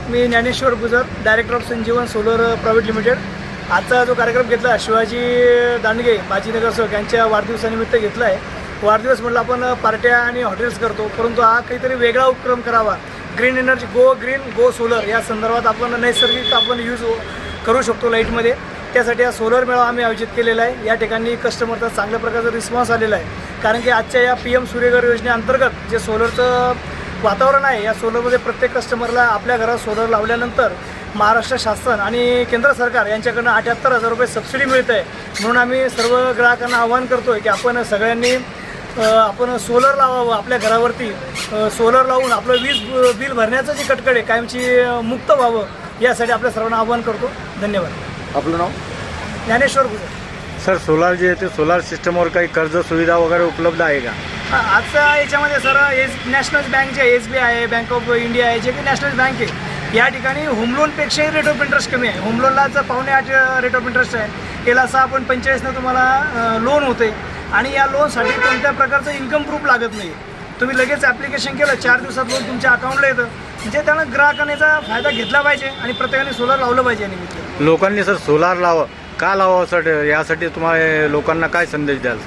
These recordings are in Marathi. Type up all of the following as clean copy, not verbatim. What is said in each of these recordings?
Me Dnyaneshwar Gujar, director of Sanjeevan solar private limited. आजचा जो कार्यक्रम घेतला शिवाजी दांडगे माजी नगरसेवक यांच्या वाढदिवसानिमित्त घेतला आहे. वाढदिवस म्हटलं आपण पार्ट्या आणि हॉटेल्स करतो, परंतु हा काहीतरी वेगळा उपक्रम करावा. ग्रीन एनर्जी, गो ग्रीन गो सोलर या संदर्भात आपण नैसर्गिक आपण यूज करू शकतो लाईटमध्ये. त्यासाठी हा सोलर मेळावा आम्ही आयोजित केलेला आहे. या ठिकाणी कस्टमरचा चांगल्या प्रकारचा रिस्पॉन्स आलेला आहे, कारण की आजच्या या PM सूर्यघर योजनेअंतर्गत जे सोलरचं वातावरण आहे, या सोलरमध्ये प्रत्येक कस्टमरला आपल्या घरात सोलर लावल्यानंतर महाराष्ट्र शासन आणि केंद्र सरकार यांच्याकडनं 78,000 रुपये सबसिडी मिळत आहे. म्हणून आम्ही सर्व ग्राहकांना आवाहन करतो आहे की आपण सगळ्यांनी आपण सोलर लावावं. आपल्या घरावरती सोलर लावून आपलं वीज बिल भरण्याचं जी कटकट आहे कायमची मुक्त व्हावं, यासाठी आपल्या सर्वांना आवाहन करतो. धन्यवाद. आपलं नाव? ज्ञानेश्वर गुजर. सर, सोलार जे आहे ते सोलार सिस्टमवर काही कर्ज सुविधा वगैरे उपलब्ध आहे का? आजचा याच्यामध्ये सर नॅशनल बँक जे SBI आहे, बँक ऑफ इंडिया आहे, जे की नॅशनल बँक आहे, या ठिकाणी होम लोनपेक्षाही रेट ऑफ इंटरेस्ट कमी आहे. होम लोनला जर 5.8 रेट ऑफ इंटरेस्ट आहे, याला 6.45 तुम्हाला लोन होते. आणि या लोनसाठी कोणत्या प्रकारचं इन्कम प्रूफ लागत नाही. तुम्ही लगेच ॲप्लिकेशन केलं, 4 दिवसात लोन तुमच्या अकाउंटला येतं. म्हणजे त्यानं ग्राहकाने याचा फायदा घेतला पाहिजे आणि प्रत्येकाने सोलर लावलं पाहिजे. निमित्त लोकांनी सर सोलार लावा का लावावं सर, यासाठी तुम्हाला लोकांना काय संदेश द्याल?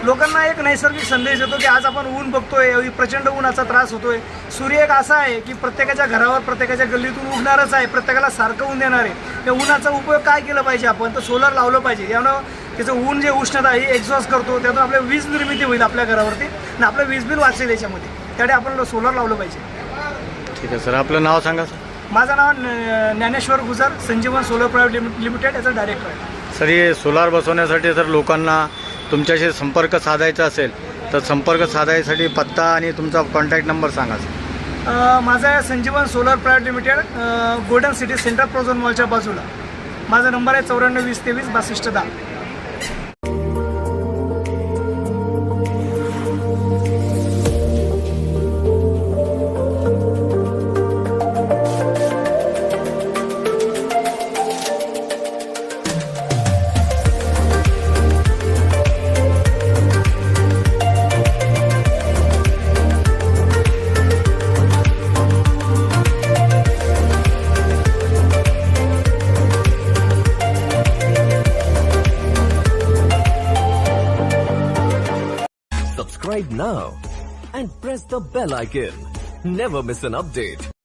लोकांना एक नैसर्गिक संदेश देतो की आज आपण ऊन बघतोय, प्रचंड उन्हाचा त्रास होतोय. सूर्य एक असा आहे की प्रत्येकाच्या घरावर, प्रत्येकाच्या गल्लीतून उगणारच आहे, प्रत्येकाला सारखं ऊन देणार आहे. त्या उन्हाचा उपयोग काय केला पाहिजे आपण, तर सोलर लावलं पाहिजे. यानं त्याचं ऊन जे उष्णता ही एक्झॉस्ट करतो, त्यातून आपल्या वीज निर्मिती होईल आपल्या घरावरती आणि आपलं वीज बिल वाचेल याच्यामध्ये. त्यासाठी आपण सोलर लावलं पाहिजे. ठीक आहे सर, आपलं नाव सांगा सर. माझं नाव ज्ञानेश्वर गुजर, संजीवन सोलर प्रायव्हेट लिमिटेड याचा डायरेक्टर आहे. सर, हे सोलार बसवण्यासाठी जर लोकांना तुमच्याशी संपर्क साधायचा असेल तर संपर्क साधायसाठी पत्ता आणि तुमचा कॉन्टॅक्ट नंबर सांगा सर. माझा संजीवन solar private limited, golden city central Prozone मॉलच्या बाजूला. माझा नंबर आहे 94 20 23 62 10. Subscribe now and press the bell icon. Never miss an update.